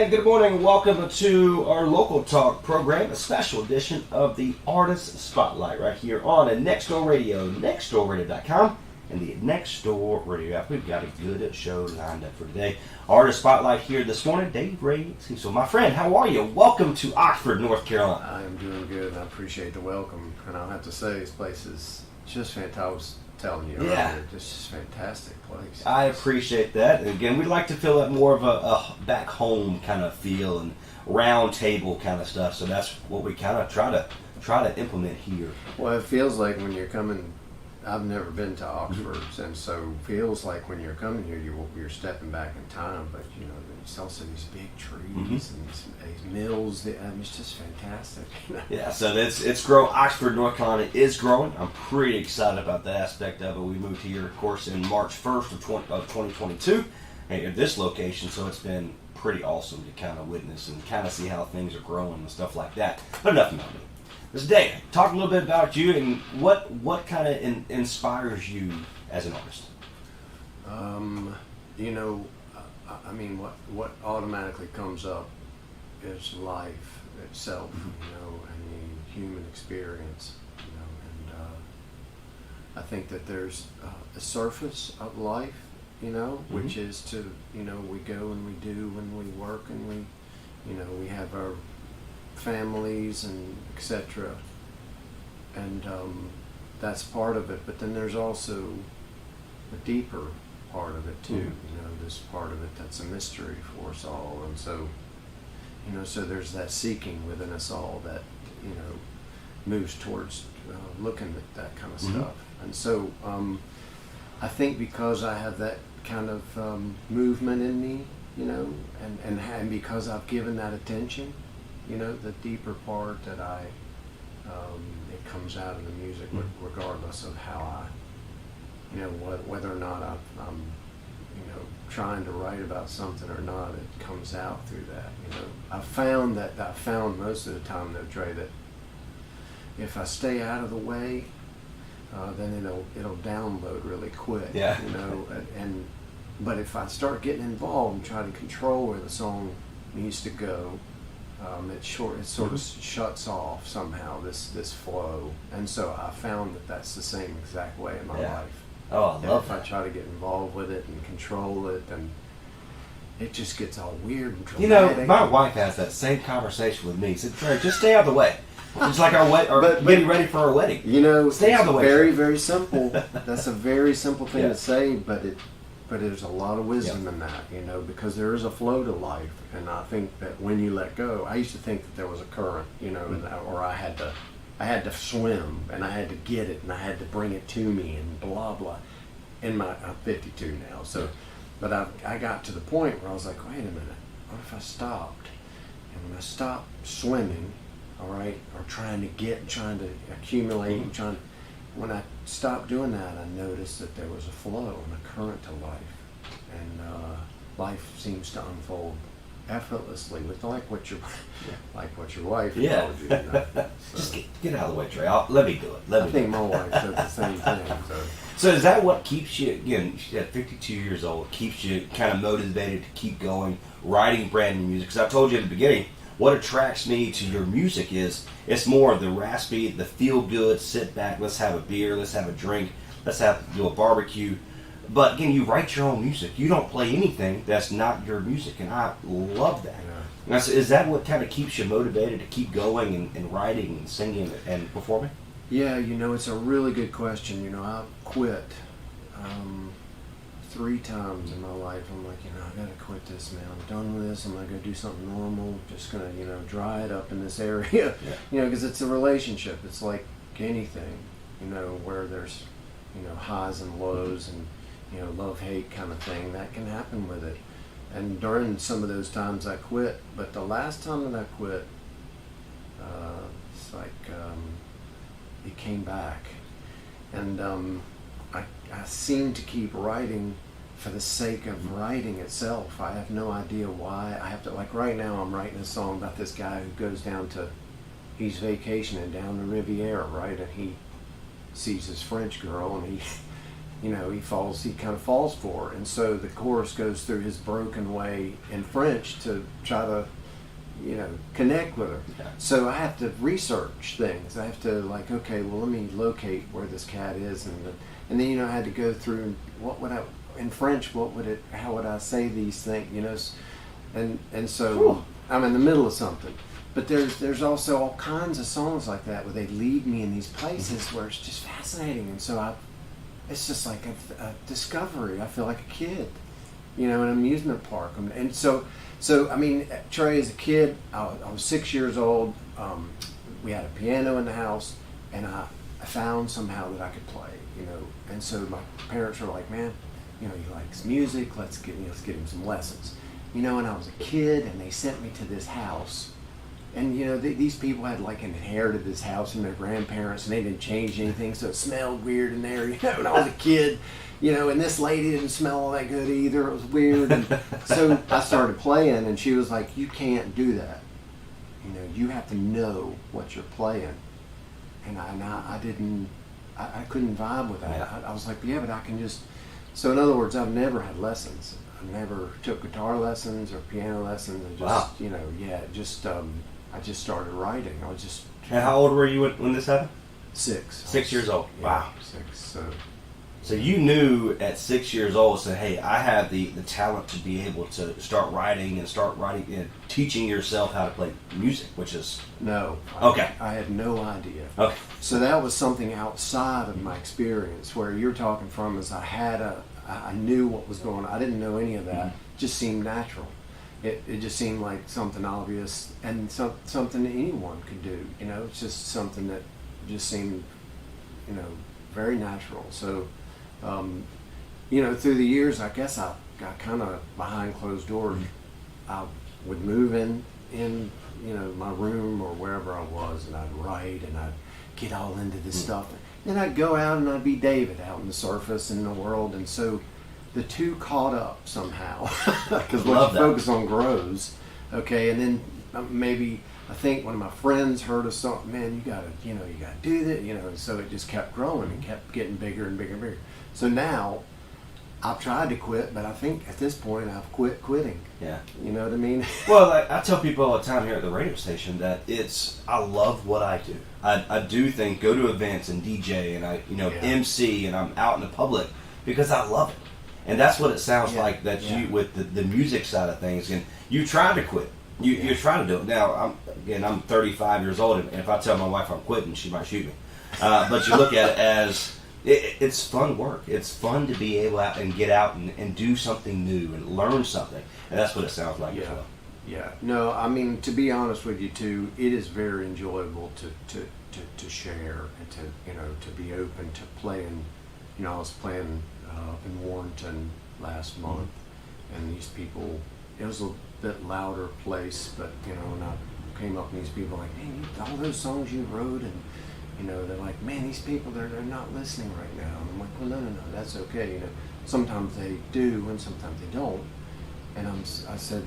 And good morning and welcome to our local talk program, a special edition of the Artist Spotlight right here on Nextdoor Radio, nextdoorradio.com, and the Nextdoor Radio app. We've got a good show lined up for today. Artist Spotlight here this morning, Dave Ray. So my friend, how are you? Welcome to Oxford, North Carolina. I am doing good, and I appreciate the welcome. And I'll have to say, this place is just fantastic. I was telling you earlier, just fantastic place. I appreciate that. And again, we'd like to feel that more of a back home kind of feel and round table kind of stuff. So that's what we kind of try to implement here. Well, it feels like when you're coming. I've never been to Oxford, and so it feels like when you're coming here, you're stepping back in time. But you know, there's also these big trees and these mills. It's just fantastic. Yeah, so it's growing. Oxford, North Carolina is growing. I'm pretty excited about that aspect of it. We moved here, of course, in March 1st of 2022 at this location, so it's been pretty awesome to kind of witness and kind of see how things are growing and stuff like that. But enough about me. This Dave, talk a little bit about you and what kind of inspires you as an artist. You know, I mean, what automatically comes up is life itself. You know, and the human experience. You know, and I think that there's a surface of life. You know, which is to we go and we do and we work and we have our families and etc. And that's part of it, but then there's also a deeper part of it too. You know, this part of it that's a mystery for us all, and so so there's that seeking within us all that moves towards looking at that kind of stuff. And so I think because I have that kind of movement in me, and because I've given that attention. The deeper part that it comes out in the music, regardless of how whether or not I'm trying to write about something or not, it comes out through that. I found most of the time, though, Trey, that if I stay out of the way, then it'll download really quick. Yeah. But if I start getting involved and try to control where the song needs to go, it sort of shuts off somehow this flow, and so I found that that's the same exact way in my life. Oh, I love that. If I try to get involved with it and control it, then it just gets all weird and dramatic. My wife has that same conversation with me. She said, "Trey, just stay out of the way." It's like getting ready for our wedding. Stay out of the way. Very, very simple. That's a very simple thing to say, but there's a lot of wisdom in that, because there is a flow to life, and I think that when you let go, I used to think that there was a current, or I had to swim, and I had to get it, and I had to bring it to me, and blah blah. I'm 52 now, so, but I got to the point where I was like, wait a minute, what if I stopped, and when I stopped swimming, all right, or trying to accumulate, when I stopped doing that, I noticed that there was a flow and a current to life, and life seems to unfold effortlessly with like what your wife told you. So, just get out of the way, Trey. Let me do it. I think my wife said the same thing. So is that what keeps you? Again, she's at 52 years old. Keeps you kind of motivated to keep going, writing brand new music? Because I told you at the beginning. What attracts me to your music is it's more of the raspy, the feel good, sit back, let's have a beer, let's have a drink, let's do a barbecue. But again, you write your own music. You don't play anything that's not your music, and I love that. Yeah. So is that what kind of keeps you motivated to keep going and writing and singing and performing? Yeah, it's a really good question. I quit 3 times in my life. I'm like, I gotta quit this, man. I'm done with this. I'm not gonna do something normal. Just gonna, dry it up in this area. Yeah. Because it's a relationship. It's like anything, where there's, highs and lows and, love-hate kind of thing. That can happen with it. And during some of those times I quit. But the last time that I quit, it's like it came back. And I seem to keep writing for the sake of writing itself. I have no idea why. I have to, like right now I'm writing a song about this guy who goes he's vacationing down the Riviera, right? And he sees this French girl and he kind of falls for. And so the chorus goes through his broken way in French to try to, connect with her. Yeah. So I have to research things. I have to okay, well, let me locate where this cat is, and then I had to go through in French, how would I say these things, and so Whew. I'm in the middle of something. But there's also all kinds of songs like that where they lead me in these places where it's just fascinating, and so it's just like a discovery. I feel like a kid, in an amusement park. And so I mean, Trey, as a kid, I was 6 years old. We had a piano in the house, and I found somehow that I could play, And so my parents were like, "Man, he likes music. Let's get him some lessons." And I was a kid, and they sent me to this house. And these people had inherited this house from their grandparents, and they didn't change anything, so it smelled weird in there. When I was a kid, and this lady didn't smell all that good either. It was weird. And so I started playing, and she was like, "You can't do that. You have to know what you're playing." And I didn't. I couldn't vibe with that. Yeah. I was like, "Yeah, but I can just." So in other words, I've never had lessons. I never took guitar lessons or piano lessons. I just, Wow. I just started writing. I was just. And how old were you when this happened? 6. 6 years old. Yeah, Wow. 6. So you knew at 6 years old, so hey, I have the talent to be able to start writing and teaching yourself how to play music, which is No. Okay. I had no idea. okay. So that was something outside of my experience. Where you're talking from is I knew what was going on. I didn't know any of that. It just seemed natural. It just seemed like something obvious and something that anyone could do. It's just something that just seemed, very natural. So, through the years, I guess I got kind of behind closed doors. I would move in, my room or wherever I was, and I'd write and I'd get all into this stuff. Then I'd go out and I'd be David out in the surface in the world, and so the two caught up somehow because what Love you that. focus on grows. Okay, and then maybe I think one of my friends heard of something. Man, you gotta do that. And so it just kept growing and kept getting bigger and bigger and bigger. So now I've tried to quit, but I think at this point I've quit quitting. Yeah. You know what I mean? Well, I tell people all the time here at the radio station that I love what I do. I do think go to events and DJ and MC and I'm out in the public because I love it. And that's what it sounds like that you with the music side of things. And you try to quit. You're trying to do it. Now, I'm 35 years old, and if I tell my wife I'm quitting, she might shoot me. But you look at it as it's fun work. It's fun to be able to get out and do something new and learn something. And that's what it sounds like as well. Yeah. No, I mean, to be honest with you, too, it is very enjoyable to share and to be open to playing. I was playing up in Warrenton last month, and these people, it was a bit louder place, but and I came up and these people were like, "Man, all those songs you wrote," and they're like, "Man, these people they're not listening right now." And I'm like, "Well, no, that's okay. Sometimes they do, and sometimes they don't." And I said,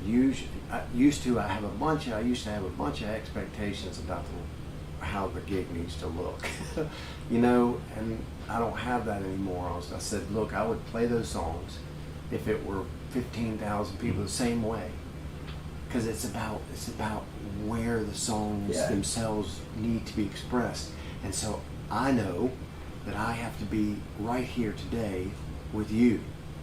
I used to have a bunch of expectations about how the gig needs to look, and I don't have that anymore. I said, look, I would play those songs if it were 15,000 people the same way, because it's about where the songs themselves need to be expressed. And so I know that I have to be right here today with you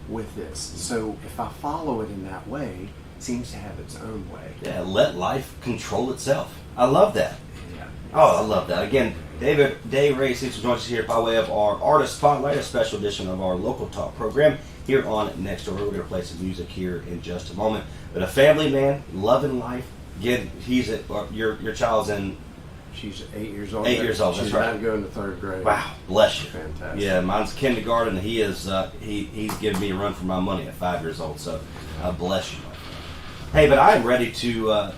with this. So if I follow it in that way, it seems to have its own way. Yeah, let life control itself. I love that. Yeah. Oh, I love that. Again, Dave Ray Six joins us here by way of our Artist Spotlight, a special edition of our Local Talk program here on Next Door. We're going to play some music here in just a moment. But a family man, loving life. Again, your child's in. She's 8 years old. 8 years old. She's That's right. about going to 3rd grade. Wow, bless you. Fantastic. Yeah, mine's kindergarten. He is he's giving me a run for my money at 5 years old. So, bless you. Hey, but I am ready to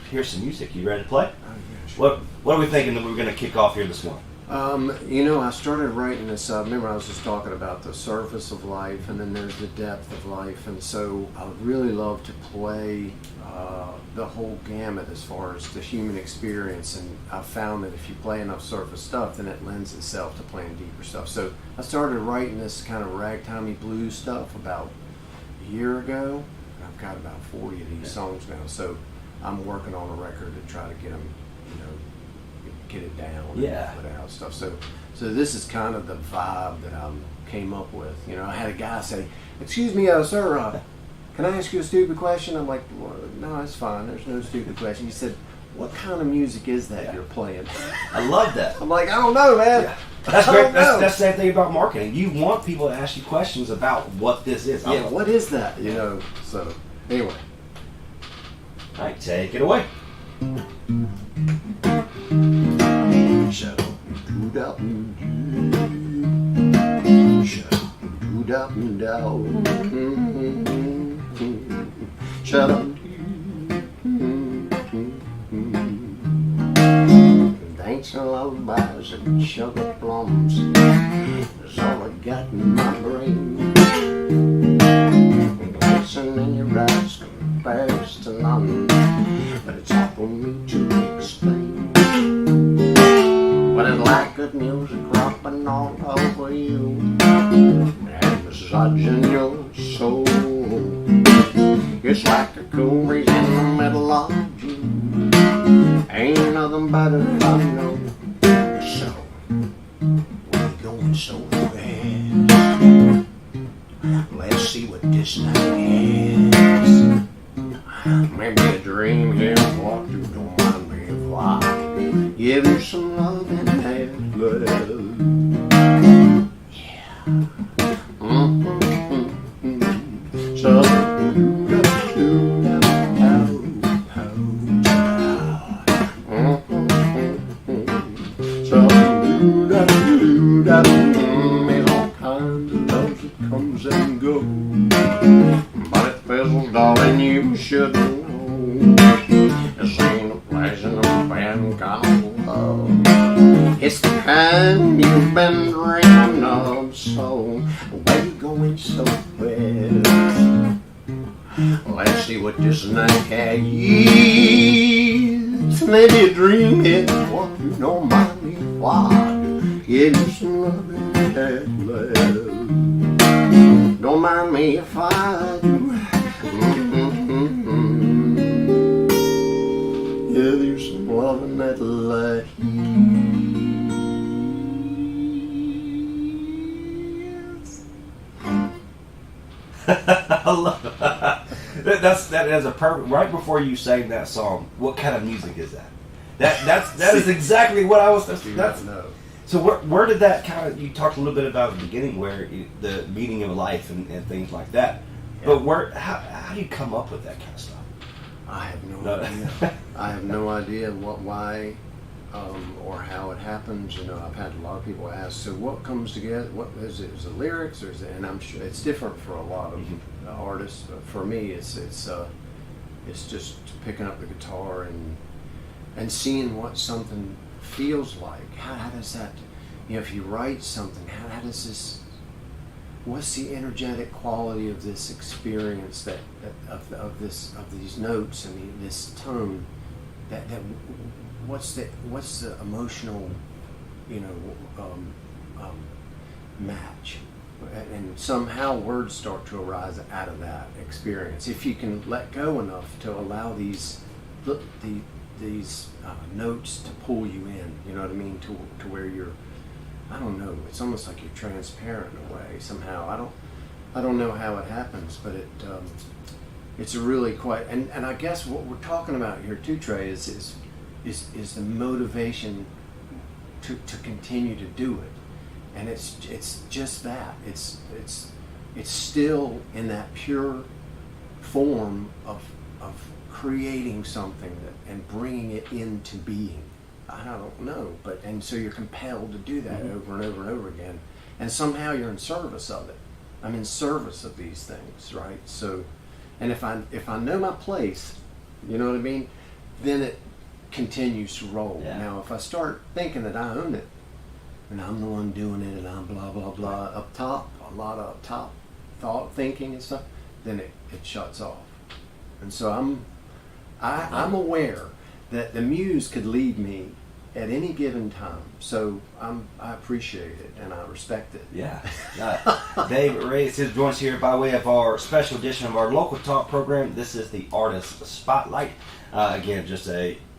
hear some music. You ready to play? Oh, yeah, sure. What are we thinking that we're going to kick off here this morning? I started writing this. Remember, I was just talking about the surface of life, and then there's the depth of life. And so, I would really love to play the whole gamut as far as the human experience. And I've found that if you play enough surface stuff, then it lends itself to playing deeper stuff. So, I started writing this kind of ragtimey blues stuff about a year ago. I've got about 40 of these songs now. So, I'm working on a record to try to get them, get it down and put out stuff. So this is kind of the vibe that I came up with. I had a guy say, "Excuse me, sir, can I ask you a stupid question?" I'm like, well, "No, it's fine. There's no stupid question." He said, "What kind of music is that you're playing?" I love that. I'm like, "I don't know, man." Yeah. That's great. That's the same thing about marketing. You want people to ask you questions about what this is. Yeah, what is that? So anyway. All right, take it away. Shut up, do up, shut up, do up, down. Shut up. Thanks and lullabies and sugar plums. That's all I got in my brain. Glisten in your eyes compares to none, but it's hard for me to explain. But it's like good music dropping all over you and massaging your soul. It's like a cool breeze in the middle of June. Ain't nothing better than I know. So, we're going so fast. Let's see what this night has. Maybe a dream here, what you don't mind me if I give you some love and have love. Yeah. So there's all kinds of love that comes and goes, but it fizzles, darling, you should know. This ain't a pleasant band called love. It's the kind you've been dreaming of. So why you going so fast? Let's see what this night has. Maybe a dream is what you don't mind me why. Give you some love and have love. Don't mind me if I do. Give you some love and that life. I love that is a perfect. Right before you sang that song, what kind of music is that? That is exactly what I was. That's no. So where did that kind of? You talked a little bit about at the beginning, where the meaning of life and things like that. Yeah. But how do you come up with that kind of stuff? I have no idea. I have no idea why, or how it happens. I've had a lot of people ask. So what comes together? What is it? Is it lyrics, or is it? And I'm sure it's different for a lot of artists. For me, it's just picking up the guitar and seeing what something feels like. How does that? If you write something, how does this? What's the energetic quality of this experience of these notes and this tone? That what's the emotional, match? And somehow words start to arise out of that experience. If you can let go enough to allow these notes to pull you in, you know what I mean, to where you're. I don't know. It's almost like you're transparent in a way somehow. I don't know how it happens, but it's a really quite. And I guess what we're talking about here too, Trey, is the motivation to continue to do it, and it's just that. It's still in that pure form of creating something and bringing it into being. I don't know, and so you're compelled to do that over and over and over again, and somehow you're in service of it. I'm in service of these things, right? So, and if I know my place, you know what I mean, then it continues to roll. Yeah. Now, if I start thinking that I own it, and I'm the one doing it, and I'm blah blah blah up top, a lot of up top thought thinking and stuff, then it shuts off. And so I'm aware that the muse could lead me at any given time. So I appreciate it and I respect it. Yeah. Dave Reyes joins us here by way of our special edition of our local talk program. This is the Artist Spotlight. Again, just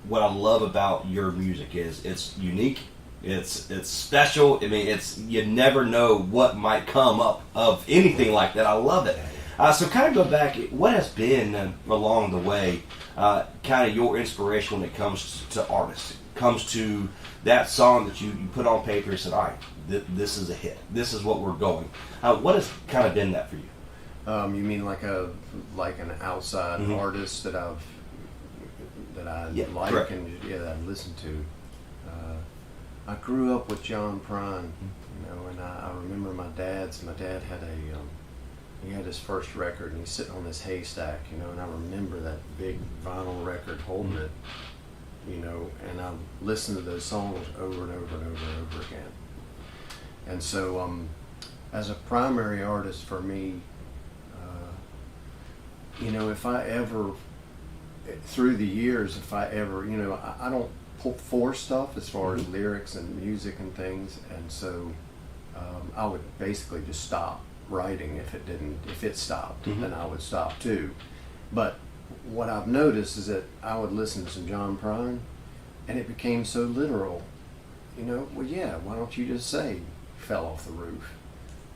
what I love about your music is it's unique. It's special. I mean, you never know what might come up of anything like that. I love it. So kind of go back, what has been along the way kind of your inspiration when it comes to artists? Comes to that song that you put on paper and said, all right, this is a hit. This is what we're going. What has kind of been that for you? You mean like an outside artist that I like correct. and that I listen to? I grew up with John Prine, and I remember my dad had he had his first record and he's sitting on this haystack, and I remember that big vinyl record holding it, and I listened to those songs over and over and over and over again. And so as a primary artist for me, if I ever, through the years, I don't for stuff as far as lyrics and music and things, and so I would basically just stop writing if it stopped, then I would stop too. But what I've noticed is that I would listen to some John Prine and it became so literal. Well, yeah, why don't you just say fell off the roof?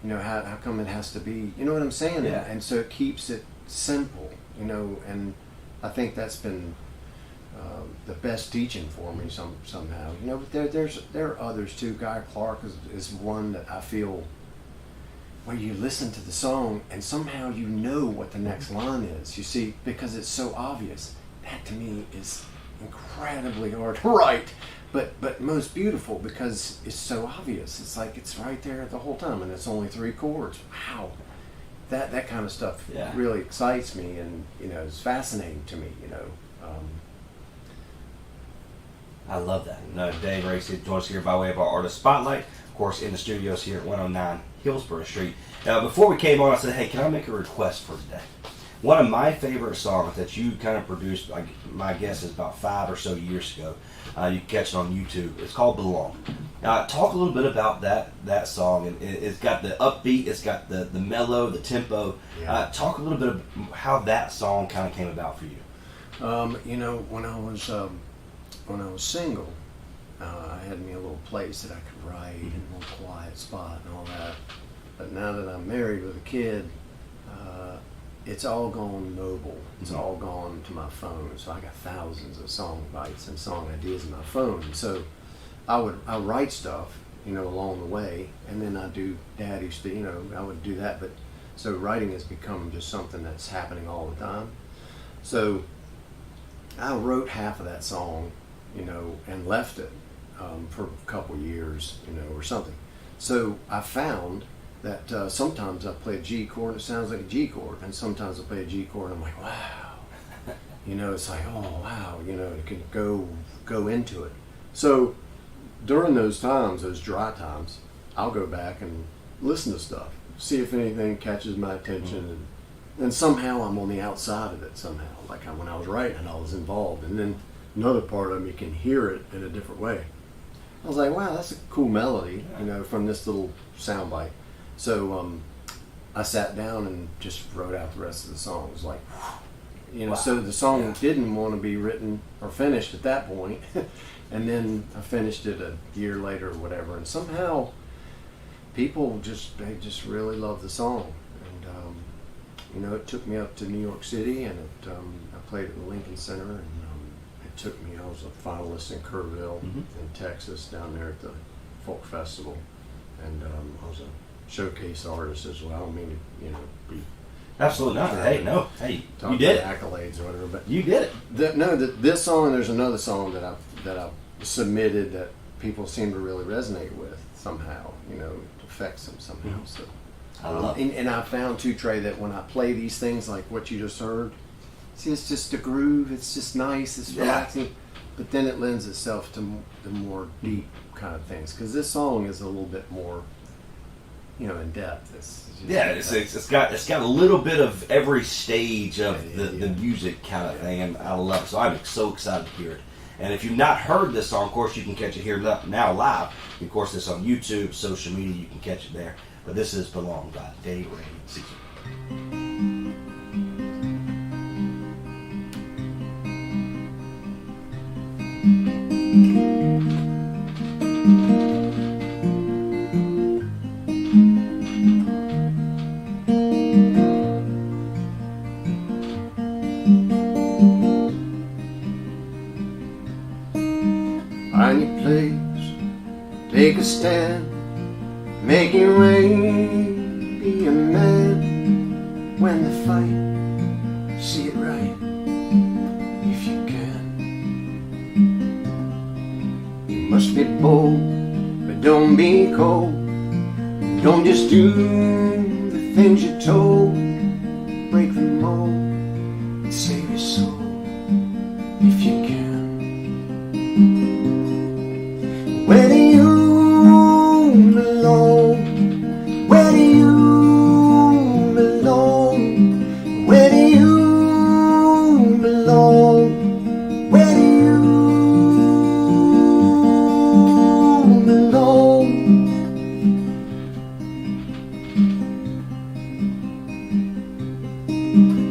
How come it has to be, you know what I'm saying? Yeah. And so it keeps it simple, and I think that's been the best teaching for me somehow. But there are others too. Guy Clark is one that I feel where you listen to the song and somehow you know what the next line is. You see, because it's so obvious. That to me is incredibly hard to write, but most beautiful because it's so obvious. It's like it's right there the whole time, and it's only 3 chords. Wow, that kind of stuff really excites me, and it's fascinating to me. I love that. Dave Reyes joins us here by way of our Artist Spotlight, of course, in the studios here at 109 Hillsborough Street. Now, before we came on, I said, hey, can I make a request for today? One of my favorite songs that you kind of produced, my guess is about 5 or so years ago. You can catch it on YouTube. It's called Belong. Now, talk a little bit about that song. And it's got the upbeat, it's got the mellow, the tempo. Yeah. Talk a little bit of how that song kind of came about for you. When I was single, I had me a little place that I could write in a little quiet spot and all that. But now that I'm married with a kid, it's all gone mobile. It's all gone to my phone. So I got thousands of song bites and song ideas in my phone. So I write stuff, along the way, and then I do daddy stuff. I would do that. But so writing has become just something that's happening all the time. So I wrote half of that song, and left it for a couple years, or something. So I found that sometimes I play a G chord and it sounds like a G chord, and sometimes I play a G chord and I'm like, wow. It's like, oh wow, it can go into it. So during those times, those dry times, I'll go back and listen to stuff, see if anything catches my attention, and somehow I'm on the outside of it somehow. Like when I was writing, I was involved, and then another part of me can hear it in a different way. I was like, wow, that's a cool melody, from this little soundbite. So I sat down and just wrote out the rest of the song. It was like, wow. So the song didn't want to be written or finished at that point. And then I finished it a year later or whatever. And somehow people just really love the song. And, it took me up to New York City, and I played at the Lincoln Center, and it took me, I was a finalist in Kerrville in Texas, down there at the Folk Festival. And I was a showcase artist as well. I don't mean to, be absolutely not. Hey, no, hey, you did it. Accolades or whatever, but You did it. This song, and there's another song that I've submitted that people seem to really resonate with somehow. It affects them somehow. So I love it. And I found too, Trey, that when I play these things like what you just heard, see, it's just a groove. It's just nice. It's relaxing. but then it lends itself to the more deep kind of things, because this song is a little bit more, in depth. It's got a little bit of every stage of the music kind of thing, and I love it. So I'm so excited to hear it. And if you've not heard this song, of course, you can catch it here now live. Of course, it's on YouTube, social media, you can catch it there. But this is Belong by Dave Ray Cecil. Find your place, take a stand, make it rain, be a man. When the fight, see it right, if you can. You must be bold, but don't be cold. Don't just do the things you're told. Break the mold and save your soul, if you can. Where do you belong? Where do you belong? Where do you belong? Where do you belong?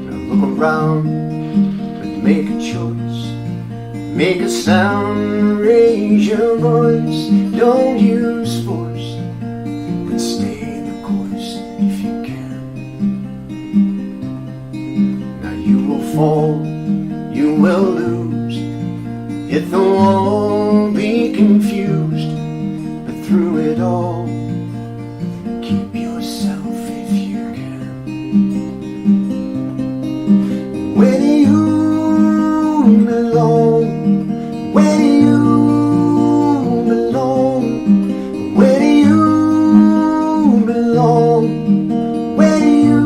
Now look around, but make a choice. Make a sound, raise your voice. Don't use force, but stay the course if you can. Now you will fall, you will lose. Hit the wall, be confused, but through it all, keep yourself if you can. Where do you belong? Where do you belong? Where do you belong? Where do you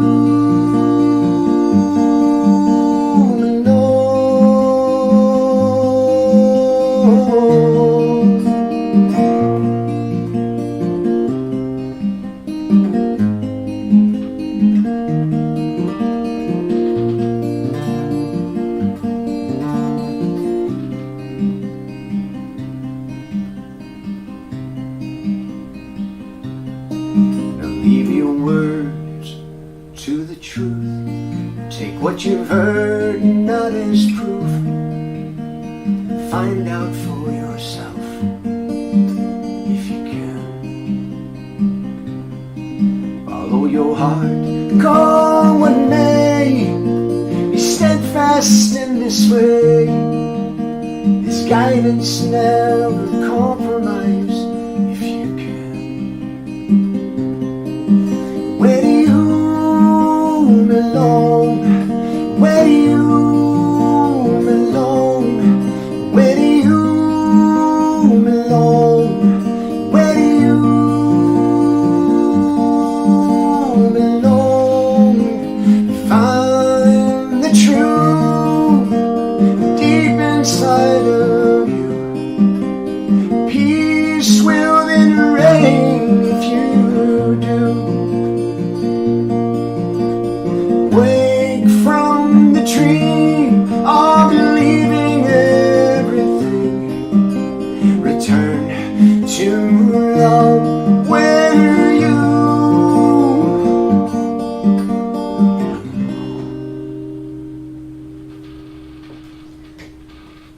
leave your words to the truth. Take what you've heard, not as proof. Find out for yourself, if you can. Follow your heart, call what may. Be steadfast in this way. This guidance never compromise, if you can. Where do you belong? Where do you belong? Where do you belong? Where do you belong? Find the truth deep inside of you. Peace will then reign if you do. Wake from the dream of believing everything. Return to love. Where do you?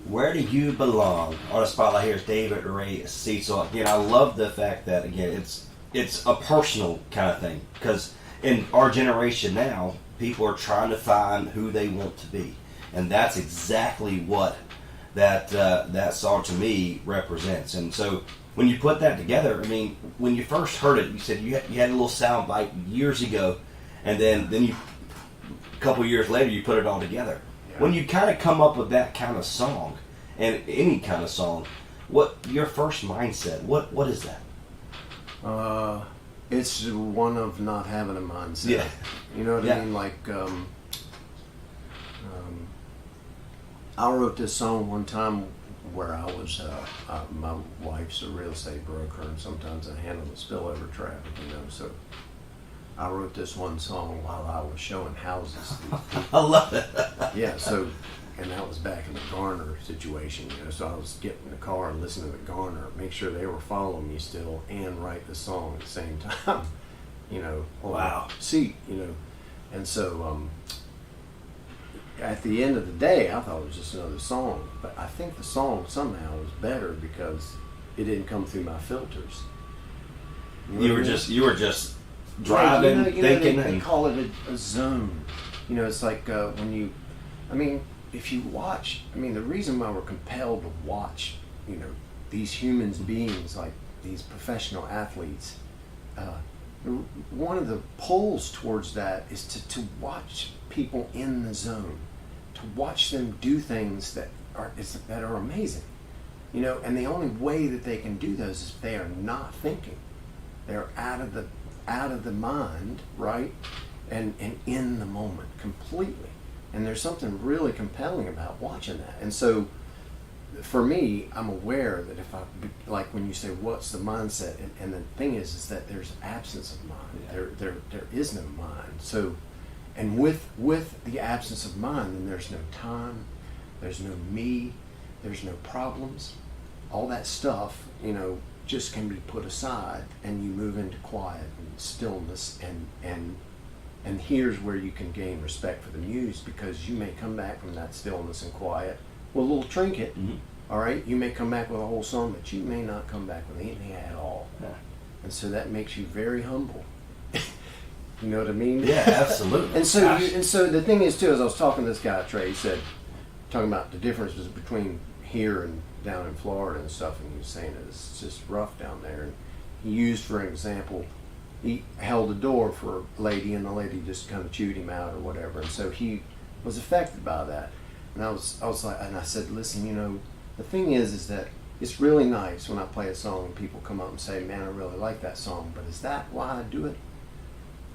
Where do you belong? On the spotlight here is David Ray Cecil. Again, I love the fact that it's a personal kind of thing, because in our generation now, people are trying to find who they want to be, and that's exactly what that song to me represents. And so when you put that together, I mean, when you first heard it, you said you had a little sound bite years ago, and then you a couple years later you put it all together. Yeah. When you kind of come up with that kind of song, and any kind of song, what your first mindset? What is that? It's one of not having a mindset. Yeah. You know what Yeah. I mean? Like, I wrote this song one time where I was, my wife's a real estate broker, and sometimes I handle the spillover traffic, so I wrote this one song while I was showing houses to these people. I love it. Yeah, so, and that was back in the Garner situation, so I was getting in the car and listening to the Garner, make sure they were following me still, and write the song at the same time, on Wow. the seat, and so, at the end of the day, I thought it was just another song, but I think the song somehow was better because it didn't come through my filters. You were just driving, thinking. They call it a zone. It's like if you watch, the reason why we're compelled to watch, these humans beings like these professional athletes, one of the pulls towards that is to watch people in the zone, to watch them do things that are amazing, and the only way that they can do those is if they are not thinking. They're out of the mind, right, and in the moment completely. And there's something really compelling about watching that. And so, for me, I'm aware that if like when you say what's the mindset, and the thing is that there's absence of mind. Yeah. There is no mind. So, and with the absence of mind, then there's no time, there's no me, there's no problems. All that stuff, just can be put aside, and you move into quiet and stillness, and here's where you can gain respect for the muse, because you may come back from that stillness and quiet with a little trinket. Mm-hmm. All right, you may come back with a whole song, but you may not come back with anything at all. Yeah. And so that makes you very humble. You know what I mean? Yeah, absolutely. and so the thing is too, as I was talking to this guy Trey, he said, talking about the differences between here and down in Florida and stuff, and he was saying that it's just rough down there. And he used, for example, he held a door for a lady, and the lady just kind of chewed him out or whatever, and so he was affected by that. And I was like, and I said, listen, the thing is that it's really nice when I play a song and people come up and say, man, I really like that song, but is that why I do it?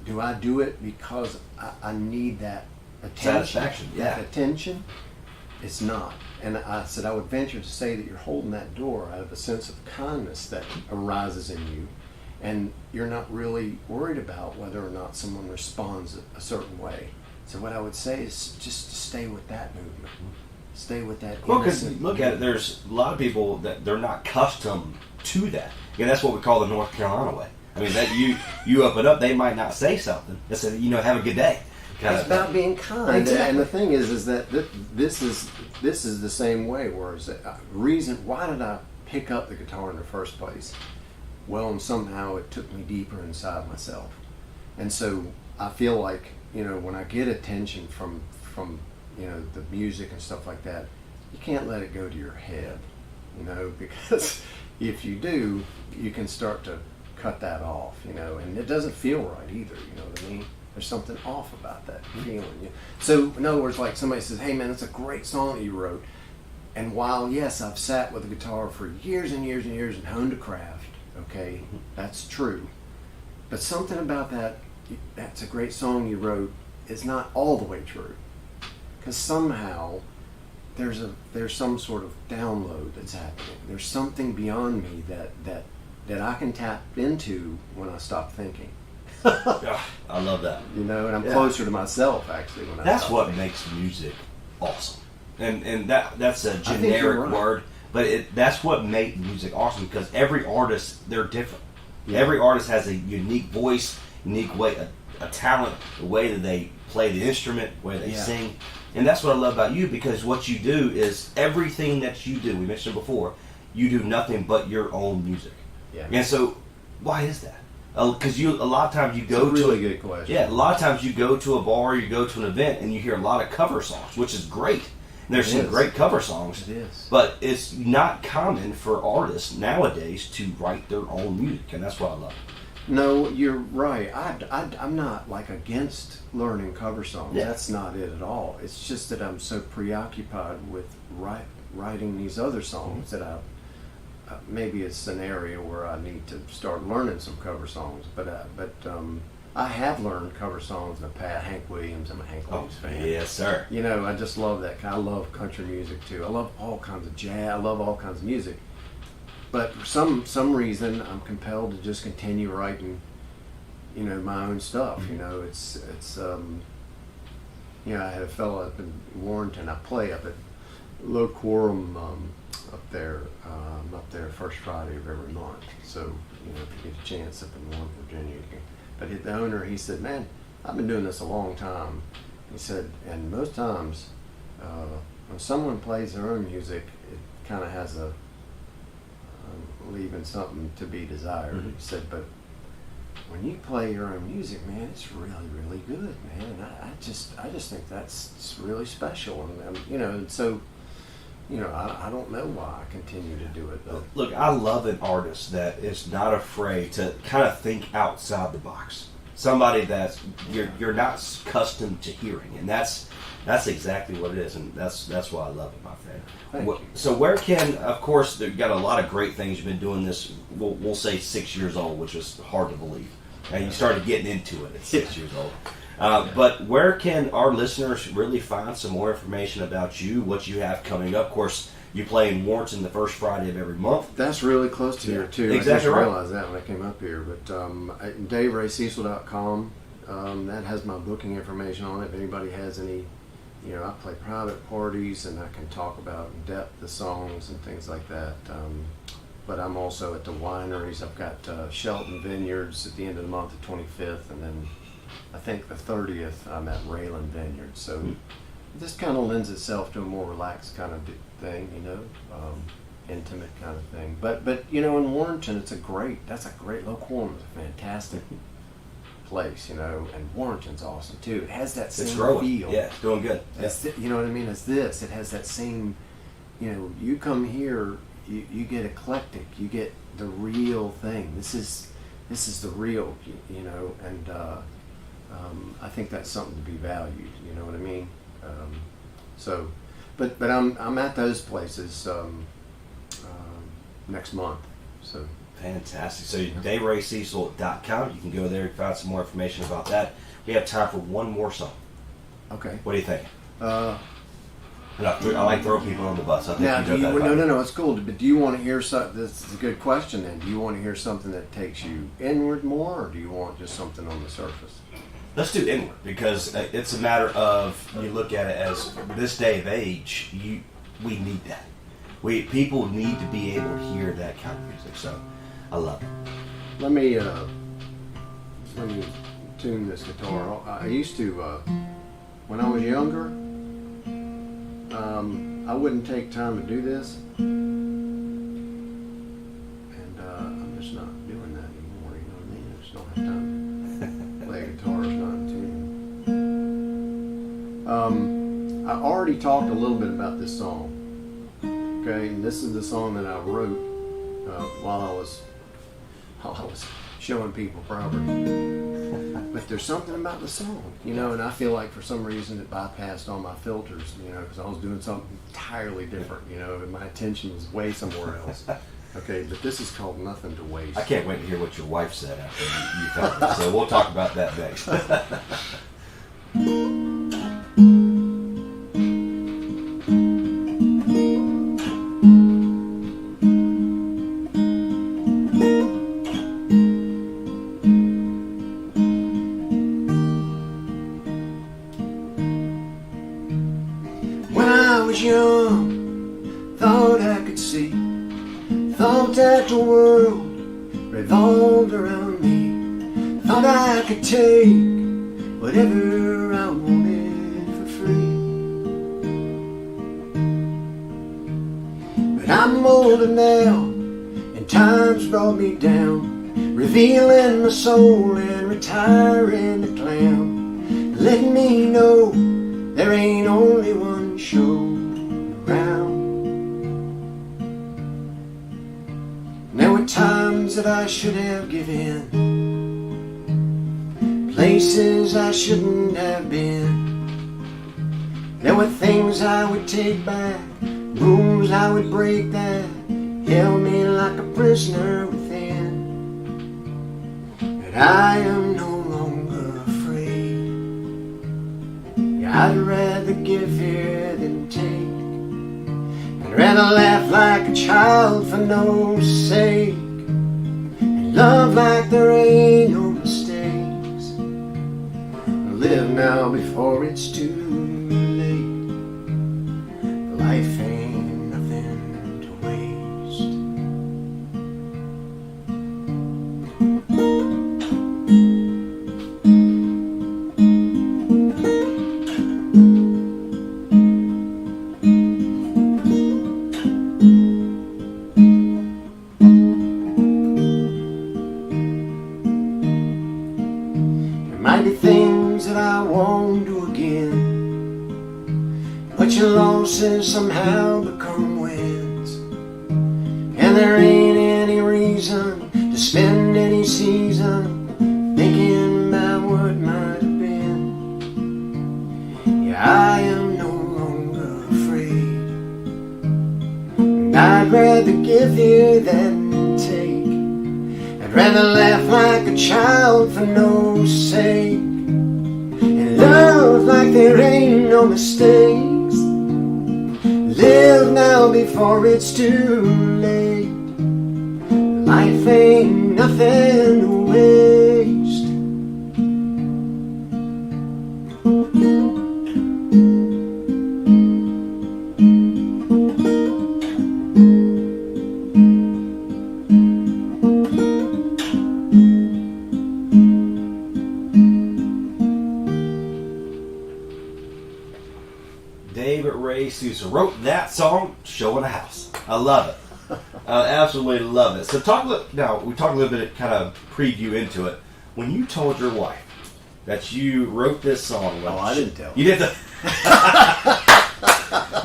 Do I do it because I need that attention? Satisfaction, yeah. That attention? It's not. And I said, I would venture to say that you're holding that door out of a sense of kindness that arises in you, and you're not really worried about whether or not someone responds a certain way. So what I would say is just to stay with that movement. Stay with that. Well, because look at it, there's a lot of people that they're not accustomed to that. Yeah, that's what we call the North Carolina way. I mean, that you up it up, they might not say something. They say, have a good day. It's about being kind. Exactly. And the thing is that this is the same way. Whereas the reason, why did I pick up the guitar in the first place? Well, and somehow it took me deeper inside myself. And so I feel like, when I get attention from the music and stuff like that, you can't let it go to your head, because if you do, you can start to cut that off, and it doesn't feel right either, you know what I mean? There's something off about that feeling. So in other words, like somebody says, hey man, that's a great song that you wrote, and while yes, I've sat with the guitar for years and years and years and honed a craft, okay, that's true, but something about that's a great song you wrote is not all the way true, because somehow there's some sort of download that's happening. There's something beyond me that I can tap into when I stop thinking. Yeah, I love that. And I'm closer to myself actually when That's what makes music awesome. And that's a generic right. word, but that's what makes music awesome, because every artist, they're different. Yeah. Every artist has a unique voice, unique way, a talent, the way that they play the instrument, the way they sing. And that's what I love about you, because what you do is everything that you do, we mentioned before, you do nothing but your own music. Yeah. And so, why is that? Because a lot of times you go it's a really to good question. Yeah, a lot of times you go to a bar, you go to an event, and you hear a lot of cover songs, which is great. And there's some great cover songs. It is. But it's not common for artists nowadays to write their own music, and that's what I love. No, you're right. I'm not like against learning cover songs. Yeah. That's not it at all. It's just that I'm so preoccupied with writing these other songs that maybe it's an area where I need to start learning some cover songs. But I have learned cover songs in the past. Hank Williams, I'm a Hank Williams fan. Yes, sir. You know, I just love that. I love country music too. I love all kinds of jazz. I love all kinds of music. But for some reason, I'm compelled to just continue writing, you know, my own stuff. You know, it's you know, I had a fellow up in Warrenton. I play up at Low Quorum up there. I'm up there first Friday of every month. So, you know, if you get a chance up in Warren, Virginia, you can. But the owner, he said, "Man, I've been doing this a long time." He said, "And most times, when someone plays their own music, it kind of has a leaving something to be desired." Mm-hmm. He said, "But when you play your own music, man, it's really, really good, man. And I just think that's really special." And you know, and so, you know, I don't know why I continue to do it though. Look, I love an artist that is not afraid to kind of think outside the box. Somebody that's you're not accustomed to hearing, and that's exactly what it is, and that's why I love it, my friend. Thank you. So where can, of course, you've got a lot of great things. You've been doing this. We'll say 6 years old, which is hard to believe, and you started getting into it at 6 years old. But where can our listeners really find some more information about you, what you have coming up? Of course, you play in Warrenton the first Friday of every month. That's really close to here too. Exactly I just right. realized that when I came up here. But DaveRayCecil.com, that has my booking information on it. If anybody has any, you know, I play private parties and I can talk about in depth the songs and things like that. But I'm also at the wineries. I've got Shelton Vineyards at the end of the month, the 25th, and then I think the 30th I'm at Raylan Vineyards. So this kind of lends itself to a more relaxed kind of thing, you know, intimate kind of thing. But you know, in Warrenton, that's a great Low Quorum is a fantastic place, you know, and Warrenton's awesome too. It has that It's same growing. feel. Yeah, it's doing good. Yeah. You know what I mean? As this, it has that same, you know, you come here, you get eclectic, you get the real thing. This is the real, you know, and I think that's something to be valued. You know what I mean? So, but I'm at those places next month. So Fantastic. So DaveRayCecil.com, you can go there and find some more information about that. We have time for one more song. okay. What do you think? I like throwing people on the bus. I think Now, you know that. no, it's cool. But do you want to hear something? This is a good question. Then, do you want to hear something that takes you inward more, or do you want just something on the surface? Let's do inward, because it's a matter of, you look at it as this day of age, we need that. People need to be able to hear that kind of music. So I love it. Let me tune this guitar. I used to when I was younger. I wouldn't take time to do this, and I'm just not doing that anymore. You know what I mean? I just don't have time to play a guitar. It's not in tune. I already talked a little bit about this song. Okay, and this is the song that I wrote while I was showing people property. But there's something about the song, you know, and I feel like for some reason it bypassed all my filters, you know, because I was doing something entirely different, you know, and my attention was way somewhere else. Okay, but this is called Nothing to Waste. I can't wait to hear what your wife said after you found it. So we'll talk about that next. Young, thought I could see, thought that the world revolved around me, thought I could take whatever I wanted for free. But I'm older now, and time's brought me down, revealing my soul and retiring the clown, letting me know there ain't only one show around. There were times that I should have given, places I shouldn't have been. There were things I would take back, rules I would break that held me like a prisoner within. But I am no longer I'd rather give here than take. I'd rather laugh like a child for no sake, and love like there ain't no mistakes. Live now before it's too late. Life ain't nothing to waste. There might be things that I won't do again, but your losses somehow become wins. And there ain't any reason to spend any season thinking about what might have been. Yeah, I am no longer afraid, and I'd rather give here than take. I'd rather laugh like a child for no sake, and love like there ain't no mistakes. Live now before it's too late. Life ain't nothing to waste. David Ray Sousa wrote that song, "Showing a House." I love it. I absolutely love it. So now we talked a little bit, kind of preview into it. When you told your wife that you wrote this song, Oh, I didn't tell her. You didn't.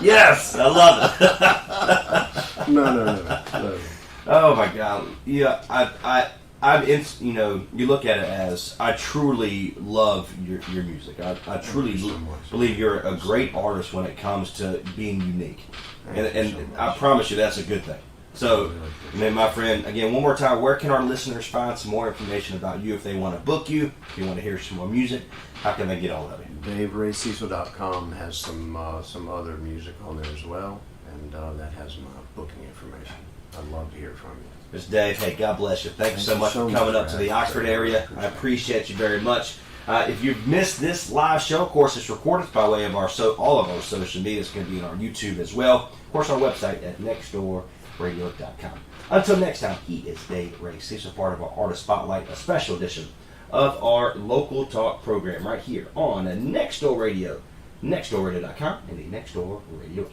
Yes, I love it. No. Oh my God! Yeah, you look at it as I truly love your music. I truly Thank you so much. believe you're a great artist when it comes to being unique, Thank you and so much. I promise you that's a good thing. So, and then my friend, again, one more time, where can our listeners find some more information about you if they want to book you, if they want to hear some more music? How can they get all of it? DaveRayCecil.com has some other music on there as well, and that has my booking information. I'd love to hear from you. Mr. Dave, hey, God bless you. Thank you so you much so for much coming up for to the having me. Oxford area. I appreciate you very much. If you've missed this live show, of course, it's recorded by way of all of our social media. It's going to be on our YouTube as well. Of course, our website at nextdoorradio.com. Until next time, he is Dave Ray. He's a part of our Artist Spotlight, a special edition of our local talk program right here on Next Door Radio, nextdoorradio.com, and the Next Door Radio